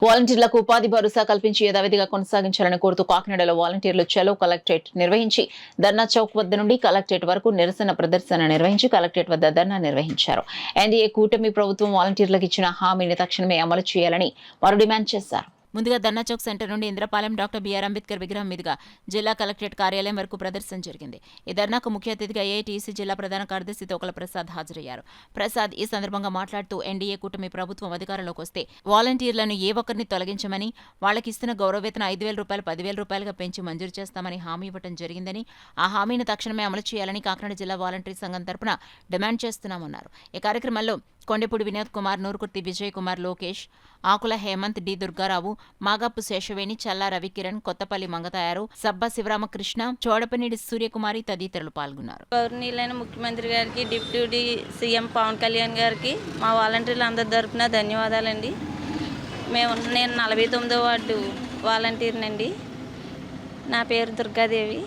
వాలంటీర్లకు ఉపాధి భరోసా కల్పించి యథావిధిగా కొనసాగించాలని కోరుతూ కాకినాడలో వాలంటీర్లు చలో కలెక్టరేట్ నిర్వహించి ధర్నా చౌక్ వద్ద నుండి కలెక్టరేట్ వరకు నిరసన ప్రదర్శన నిర్వహించి కలెక్టరేట్ వద్ద ధర్నా నిర్వహించారు. ఎన్డీఏ కూటమి ప్రభుత్వం వాలంటీర్లకు ఇచ్చిన హామీని తక్షణమే అమలు చేయాలని వారు డిమాండ్ చేశారు. ముందుగా ధర్నా చౌక్ సెంటర్ నుండి ఇంద్రపాలెం డాక్టర్ బిఆర్ అంబేద్కర్ విగ్రహం మీదుగా జిల్లా కలెక్టరేట్ కార్యాలయం వరకు ప్రదర్శన జరిగింది. ఈ ధర్నాకు ముఖ్య అతిథిగా ఏఐటీసీ జిల్లా ప్రధాన కార్యదర్శి తోకల ప్రసాద్ హాజరయ్యారు. ప్రసాద్ ఈ సందర్భంగా మాట్లాడుతూ ఎన్డీఏ కూటమి ప్రభుత్వం అధికారంలోకి వస్తే వాలంటీర్లను ఏ ఒక్కరిని తొలగించమని, వాళ్ళకి ఇస్తున్న గౌరవవేతన 5,000 రూపాయలు 10,000 రూపాయలుగా పెంచి మంజూరు చేస్తామని హామీ ఇవ్వడం జరిగిందని, ఆ హామీని తక్షణమే అమలు చేయాలని కాకినాడ జిల్లా వాలంటీర్ సంఘం తరపున డిమాండ్ చేస్తున్నామన్నారు. ఈ కార్యక్రమంలో కొండెపూడి వినోద్ కుమార్, నూరుకుర్తి విజయ్ కుమార్, లోకేష్, ఆకుల హేమంత్, డి దుర్గారావు, మాగాపు శేషవేణి, చల్లా రవికిరణ్, కొత్తపల్లి మంగతాయారు, సబ్బా శివరామకృష్ణ, చోడపనేడి సూర్యకుమారి తదితరులు పాల్గొన్నారు. గౌరవనీయులైన ముఖ్యమంత్రి గారికి, డిప్యూటీ సీఎం పవన్ కళ్యాణ్ గారికి మా వాలంటీర్లు అందరి తరపున ధన్యవాదాలండి. నేను 49వ వార్డు వాలంటీర్నండి. నా పేరు దుర్గాదేవి.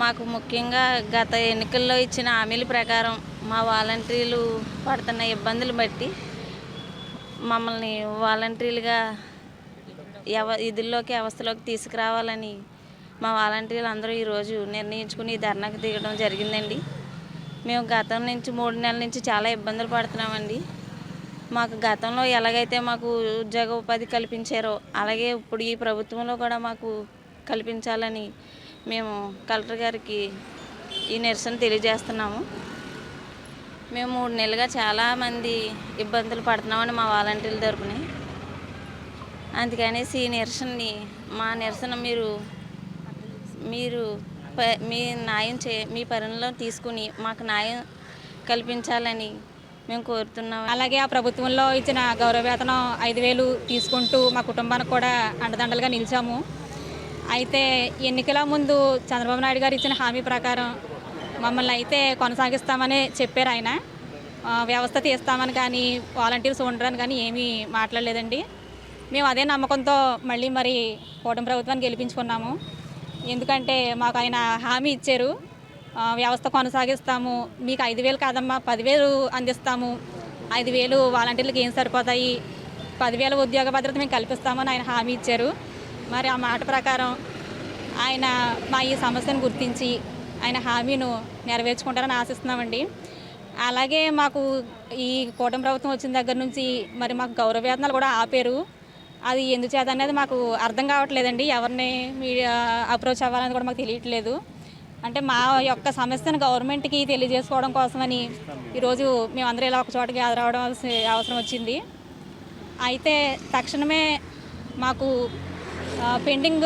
మాకు ముఖ్యంగా గత ఎన్నికల్లో ఇచ్చిన హామీల ప్రకారం మా వాలంటీర్లు పడుతున్న ఇబ్బందులు బట్టి మమ్మల్ని వాలంటీర్లుగా విధుల్లోకి వ్యవస్థలోకి తీసుకురావాలని మా వాలంటీర్లు అందరూ ఈరోజు నిర్ణయించుకుని ధర్నాకు దిగడం జరిగిందండి. మేము గతం నుంచి 3 నెలల నుంచి చాలా ఇబ్బందులు పడుతున్నామండి. మాకు గతంలో ఎలాగైతే మాకు ఉద్యోగ ఉపాధి కల్పించారో అలాగే ఇప్పుడు ఈ ప్రభుత్వంలో కూడా మాకు కల్పించాలని మేము కలెక్టర్ గారికి ఈ నిరసన తెలియజేస్తున్నాము. మేము 3 నెలలుగా చాలామంది ఇబ్బందులు పడుతున్నామని మా వాలంటీర్ల తరపున. అందుకనేసి ఈ నిరసనని మా నిరసన మీరు మీ న్యాయం మీ పరిణలో తీసుకుని మాకు న్యాయం కల్పించాలని మేము కోరుతున్నాము. అలాగే ఆ ప్రభుత్వంలో ఇచ్చిన గౌరవవేతనం 5,000 తీసుకుంటూ మా కుటుంబానికి కూడా అండదండలుగా నిలిచాము. అయితే ఎన్నికల ముందు చంద్రబాబు నాయుడు గారు ఇచ్చిన హామీ ప్రకారం మమ్మల్ని అయితే కొనసాగిస్తామని చెప్పారు. ఆయన వ్యవస్థ తీస్తామని కానీ వాలంటీర్స్ ఉండరని కానీ ఏమీ మాట్లాడలేదండి. మేము అదే నమ్మకంతో మళ్ళీ కూటమి ప్రభుత్వాన్ని గెలిపించుకున్నాము. ఎందుకంటే మాకు ఆయన హామీ ఇచ్చారు, వ్యవస్థ కొనసాగిస్తాము, మీకు 5,000 కాదమ్మా 10,000 అందిస్తాము, 5,000 వాలంటీర్లకు ఏం సరిపోతాయి, 10,000 ఉద్యోగ భద్రత మేము కల్పిస్తామని ఆయన హామీ ఇచ్చారు. మరి ఆ మాట ప్రకారం ఆయన మా ఈ సమస్యను గుర్తించి ఆయన హామీను నెరవేర్చుకుంటారని ఆశిస్తున్నామండి. అలాగే మాకు ఈ కూటమి ప్రభుత్వం వచ్చిన దగ్గర నుంచి మరి మాకు గౌరవవేతనాలు కూడా ఆపారు. అది ఎందుచేత అనేది మాకు అర్థం కావట్లేదండి. ఎవరిని మీడియా అప్రోచ్ అవ్వాలని కూడా మాకు తెలియట్లేదు. అంటే మా యొక్క సమస్యను గవర్నమెంట్కి తెలియజేసుకోవడం కోసమని ఈరోజు మేమందరూ ఇలా ఒక చోటకి రావడం అవసరం వచ్చింది. అయితే తక్షణమే మాకు పెండింగ్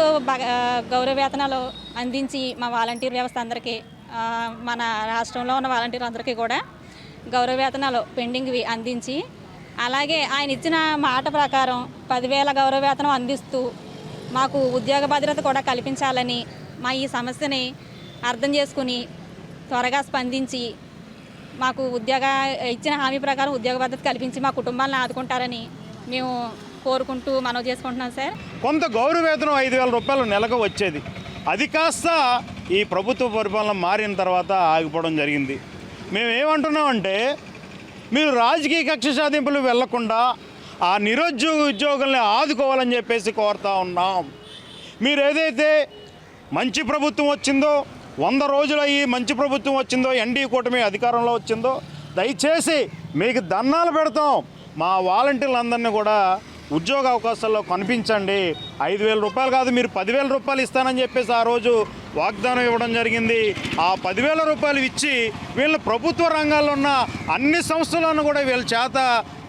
గౌరవవేతనాలు అందించి మా వాలంటీర్ వ్యవస్థ అందరికీ, మన రాష్ట్రంలో ఉన్న వాలంటీర్ అందరికీ కూడా గౌరవవేతనాలు పెండింగ్వి అందించి, అలాగే ఆయన ఇచ్చిన మాట ప్రకారం 10,000 గౌరవవేతనం అందిస్తూ మాకు ఉద్యోగ భద్రత కూడా కల్పించాలని, మా ఈ సమస్యని అర్థం చేసుకుని త్వరగా స్పందించి మాకు ఇచ్చిన హామీ ప్రకారం ఉద్యోగ భద్రత కల్పించి మా కుటుంబాలను ఆదుకుంటారని మేము కోరుకుంటూ మనవి చేసుకుంటున్నాం సార్. కొంత గౌరవవేతనం 5,000 రూపాయలు నెలకు వచ్చేది, అది కాస్త ఈ ప్రభుత్వ పరిపాలన మారిన తర్వాత ఆగిపోవడం జరిగింది. మేము ఏమంటున్నామంటే మీరు రాజకీయ కక్ష సాధింపులు వెళ్లకుండా ఆ నిరుద్యోగ ఉద్యోగుల్ని ఆదుకోవాలని చెప్పేసి కోరుతా ఉన్నాం. మీరు ఏదైతే మంచి ప్రభుత్వం వచ్చిందో, 100 రోజులు అయ్యి మంచి ప్రభుత్వం వచ్చిందో, ఎన్డీఏ కూటమి అధికారంలో వచ్చిందో, దయచేసి మీకు దండాలు పెడతాం, మా వాలంటీర్లందరినీ కూడా ఉద్యోగ అవకాశాల్లో కనిపించండి. 5,000 రూపాయలు కాదు, మీరు 10,000 రూపాయలు ఇస్తానని చెప్పేసి ఆ రోజు వాగ్దానం ఇవ్వడం జరిగింది. ఆ 10,000 రూపాయలు ఇచ్చి వీళ్ళని ప్రభుత్వ రంగాల్లో ఉన్న అన్ని సంస్థలను కూడా వీళ్ళ చేత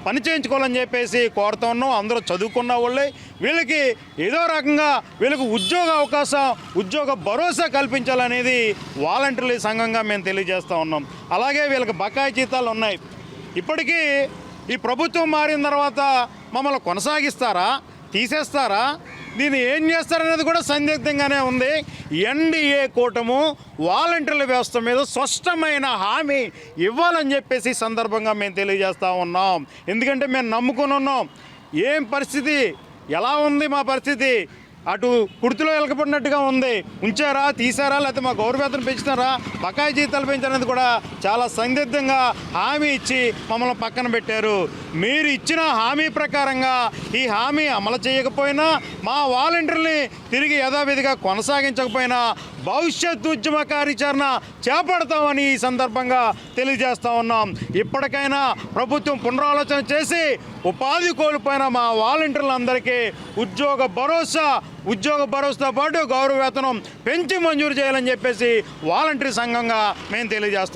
పని చేయించుకోవాలని చెప్పేసి కోరుతా ఉన్నాం. అందరూ చదువుకున్న వాళ్ళే, వీళ్ళకి ఏదో రకంగా వీళ్ళకి ఉద్యోగ అవకాశం, ఉద్యోగ భరోసా కల్పించాలనేది వాలంటీర్ల సంఘంగా మేము తెలియజేస్తూ ఉన్నాం. అలాగే వీళ్ళకి బకాయి జీతాలు ఉన్నాయి. ఇప్పటికీ ఈ ప్రభుత్వం మారిన తర్వాత మమ్మల్ని కొనసాగిస్తారా, తీసేస్తారా, దీన్ని ఏం చేస్తారనేది కూడా సందిగ్ధంగానే ఉంది. ఎన్డీఏ కూటమి వాలంటీర్ల వ్యవస్థ మీద స్పష్టమైన హామీ ఇవ్వాలని చెప్పేసి సందర్భంగా మేము తెలియజేస్తూ ఉన్నాం. ఎందుకంటే మేము నమ్ముకుని ఉన్నాం. ఏం పరిస్థితి, ఎలా ఉంది మా పరిస్థితి, అటు కుర్తిలో ఎలకపడినట్టుగా ఉంది. ఉంచారా, తీసారా, లేకపోతే మా గౌరవేతనం పెంచుతారా, బకాయి జీతాలు పెంచనేది కూడా చాలా సందిగ్ధంగా హామీ ఇచ్చి మమ్మల్ని పక్కన పెట్టారు. మీరు ఇచ్చిన హామీ ప్రకారంగా ఈ హామీ అమలు చేయకపోయినా, మా వాలంటీర్ని తిరిగి యథావిధిగా కొనసాగించకపోయినా భవిష్యత్తు ఉద్యమ కార్యాచరణ చేపడతామని ఈ సందర్భంగా తెలియజేస్తా ఉన్నాం. ఇప్పటికైనా ప్రభుత్వం పునరాలోచన చేసి ఉపాధి కోల్పోయిన మా వాలంటీర్లందరికీ ఉద్యోగ భరోసాతో పాటు గౌరవ వేతనం పెంచి మంజూరు చేయాలని చెప్పేసి వాలంటీర్ సంఘంగా మేము తెలియజేస్తాం.